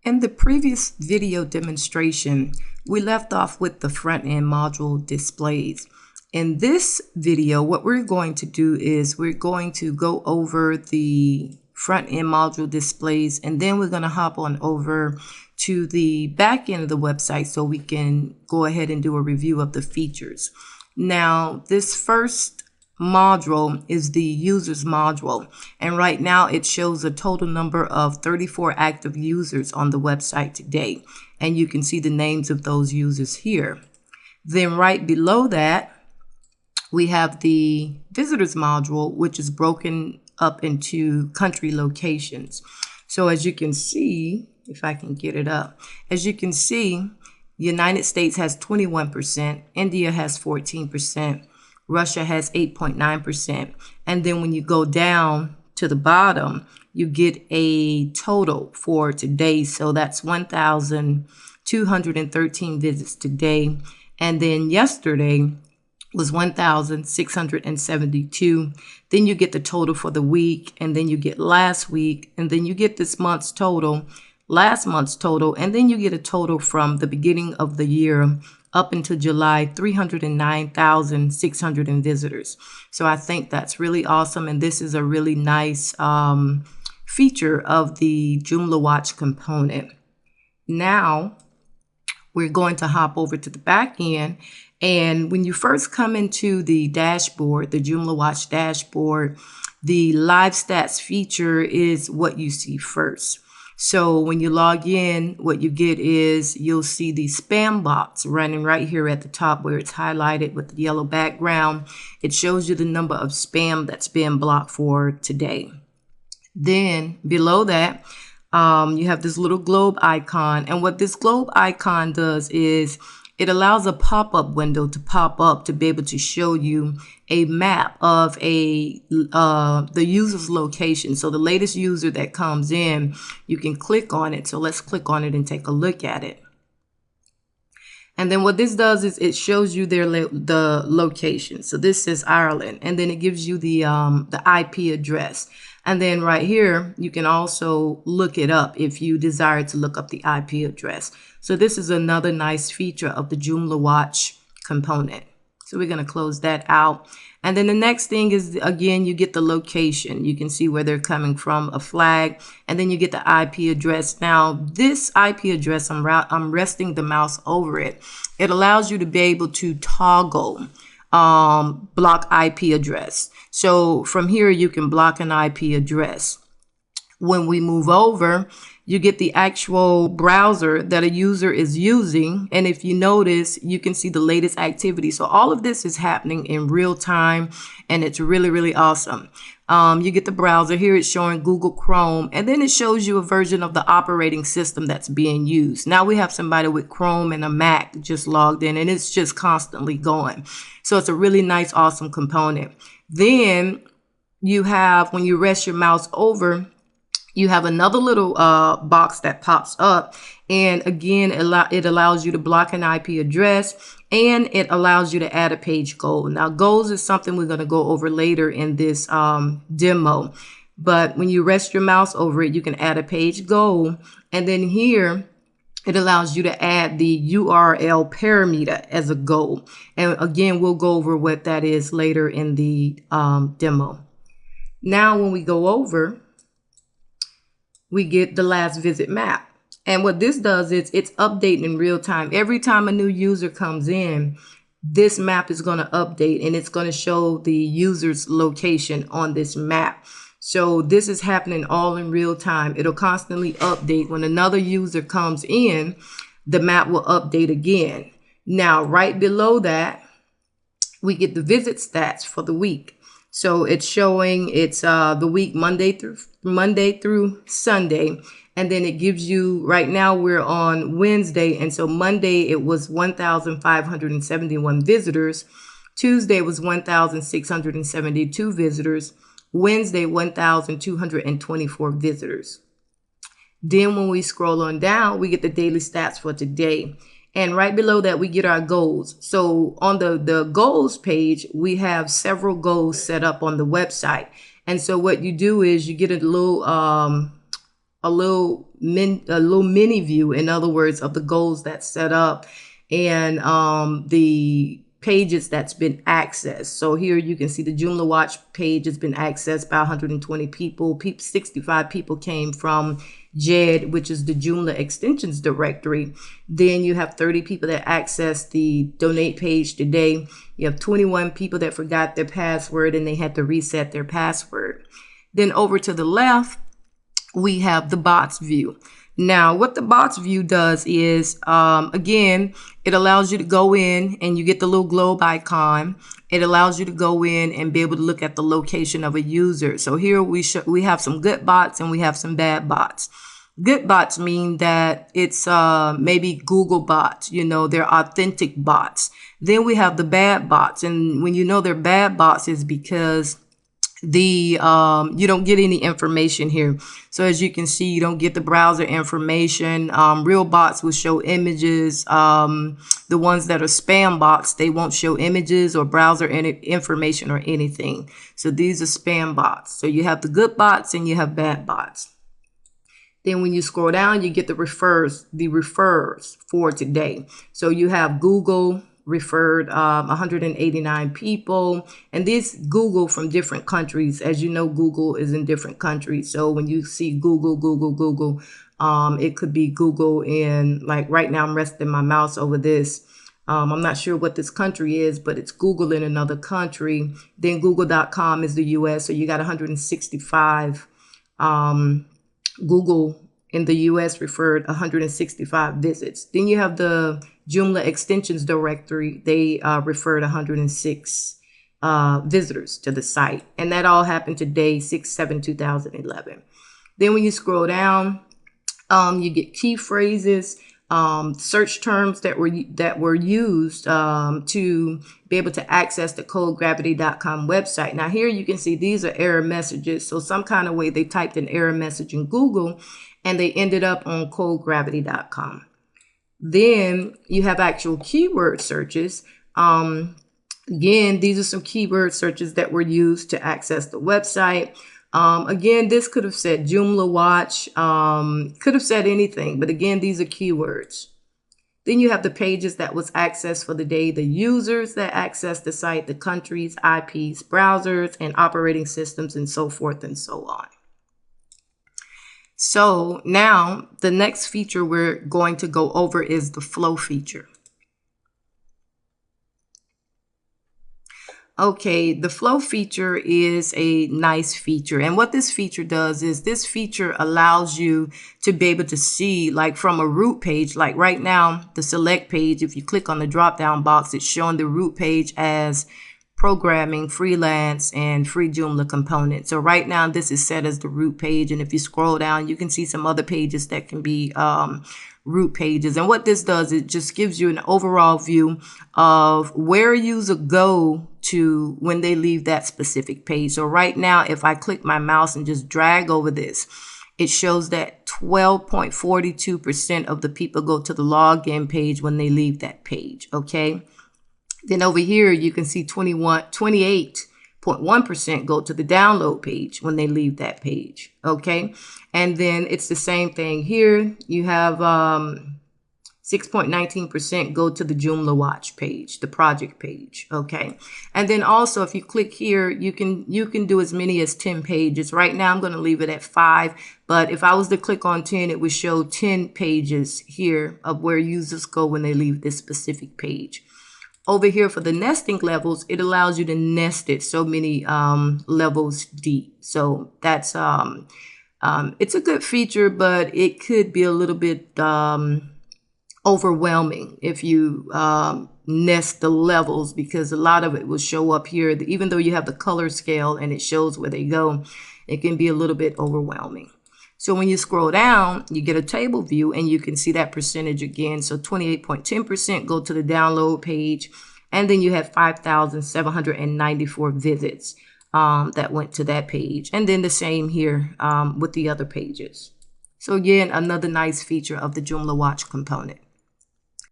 In the previous video demonstration, we left off with the front-end module displays. In this video, what we're going to do is we're going to go over the front-end module displays, and then we're going to hop on over to the back end of the website so we can go ahead and do a review of the features. Now, this first module is the users module, and right now it shows a total number of 34 active users on the website today, and you can see the names of those users here. Then right below that we have the visitors module, which is broken up into country locations. So as you can see, if I can get it up, as you can see, United States has 21%, India has 14%, Russia has 8.9%. And then when you go down to the bottom, you get a total for today. So that's 1,213 visits today. And then yesterday was 1,672. Then you get the total for the week, and then you get last week, and then you get this month's total, last month's total, and then you get a total from the beginning of the year up until July, 309,600 visitors. So I think that's really awesome, and this is a really nice feature of the JoomlaWatch component. Now we're going to hop over to the back end, and when you first come into the dashboard, the JoomlaWatch dashboard, the live stats feature is what you see first. So when you log in, what you get is you'll see the spam box running right here at the top where it's highlighted with the yellow background. It shows you the number of spam that's been blocked for today. Then below that, you have this little globe icon. And what this globe icon does is it allows a pop-up window to pop up to be able to show you a map of the user's location. So the latest user that comes in, you can click on it. So let's click on it and take a look at it. And then what this does is it shows you the location. So this is Ireland, and then it gives you the IP address. And then right here, you can also look it up if you desire to look up the IP address. So this is another nice feature of the JoomlaWatch component. So we're going to close that out. And then the next thing is, again, you get the location. You can see where they're coming from, a flag, and then you get the IP address. Now, this IP address, I'm resting the mouse over it. It allows you to be able to toggle block IP address. So from here, you can block an IP address. When we move over, you get the actual browser that a user is using. And if you notice, you can see the latest activity. So all of this is happening in real time, and it's really, really awesome. You get the browser here. It's showing Google Chrome, and then it shows you a version of the operating system that's being used. Now we have somebody with Chrome and a Mac just logged in, and it's just constantly going. So it's a really nice, awesome component. Then you have, when you rest your mouse over, you have another little box that pops up, and again, it allows you to block an IP address, and it allows you to add a page goal. Now, goals is something we're going to go over later in this demo, but when you rest your mouse over it, you can add a page goal, and then here it allows you to add the URL parameter as a goal. And again, we'll go over what that is later in the demo. Now, when we go over, we get the last visit map. And what this does is it's updating in real time. Every time a new user comes in, this map is going to update, and it's going to show the user's location on this map. So this is happening all in real time. It'll constantly update. When another user comes in, the map will update again. Now, right below that, we get the visit stats for the week. So it's showing it's the week Monday through Sunday. And then it gives you, right now we're on Wednesday. And so Monday it was 1,571 visitors. Tuesday was 1,672 visitors. Wednesday, 1,224 visitors. Then when we scroll on down, we get the daily stats for today. And right below that, we get our goals. So on the goals page, we have several goals set up on the website. And so what you do is you get a little a little mini view, in other words, of the goals that's set up and the pages that's been accessed. So here you can see the JoomlaWatch page has been accessed by 120 people. 65 people came from JED, which is the Joomla extensions directory. Then you have 30 people that accessed the donate page today. You have 21 people that forgot their password and they had to reset their password. Then over to the left, we have the bots view. Now, what the bots view does is, again, it allows you to go in and you get the little globe icon. It allows you to go in and be able to look at the location of a user. So here we have some good bots and we have some bad bots. Good bots mean that it's maybe Google bots, you know, they're authentic bots. Then we have the bad bots. And when you know they're bad bots is because you don't get any information here. So as you can see, you don't get the browser information. Real bots will show images. The ones that are spam bots, they won't show images or browser information or anything. So these are spam bots. So you have the good bots and you have bad bots. Then when you scroll down, you get the refers for today. So you have Google referred 189 people, and this Google from different countries. As you know, Google is in different countries. So when you see Google, it could be Google in, like right now I'm resting my mouse over this. I'm not sure what this country is, but it's Google in another country. Then Google.com is the US. So you got 165 Google in the US referred 165 visits. Then you have the Joomla extensions directory. They referred 106 visitors to the site. And that all happened today, 6/7/2011. Then when you scroll down, you get key phrases, search terms that were used to be able to access the codegravity.com website. Now here you can see these are error messages. So some kind of way they typed an error message in Google and they ended up on codegravity.com. Then you have actual keyword searches. Again, these are some keyword searches that were used to access the website. Again, this could have said JoomlaWatch, could have said anything, but again, these are keywords. Then you have the pages that was accessed for the day, the users that access the site, the countries, IPs, browsers, and operating systems, and so forth and so on. So now the next feature we're going to go over is the flow feature. Okay, the flow feature is a nice feature. And what this feature does is this feature allows you to be able to see, like from a root page, like right now, the select page, if you click on the drop down box, it's showing the root page as programming, freelance, and free Joomla component. So right now this is set as the root page. And if you scroll down, you can see some other pages that can be root pages. And what this does, it just gives you an overall view of where users go to when they leave that specific page. So right now, if I click my mouse and just drag over this, it shows that 12.42% of the people go to the login page when they leave that page. Okay. Then over here, you can see 28.1% go to the download page when they leave that page. Okay. And then it's the same thing here. You have 6.19% go to the JoomlaWatch page, the project page. Okay. And then also, if you click here, you can do as many as 10 pages. Right now, I'm going to leave it at 5. But if I was to click on 10, it would show 10 pages here of where users go when they leave this specific page. Over here for the nesting levels, it allows you to nest it so many levels deep. So that's it's a good feature, but it could be a little bit overwhelming if you nest the levels, because a lot of it will show up here. Even though you have the color scale and it shows where they go, it can be a little bit overwhelming. So when you scroll down, you get a table view and you can see that percentage again. So 28.10% go to the download page. And then you have 5,794 visits that went to that page. And then the same here with the other pages. So again, another nice feature of the JoomlaWatch component.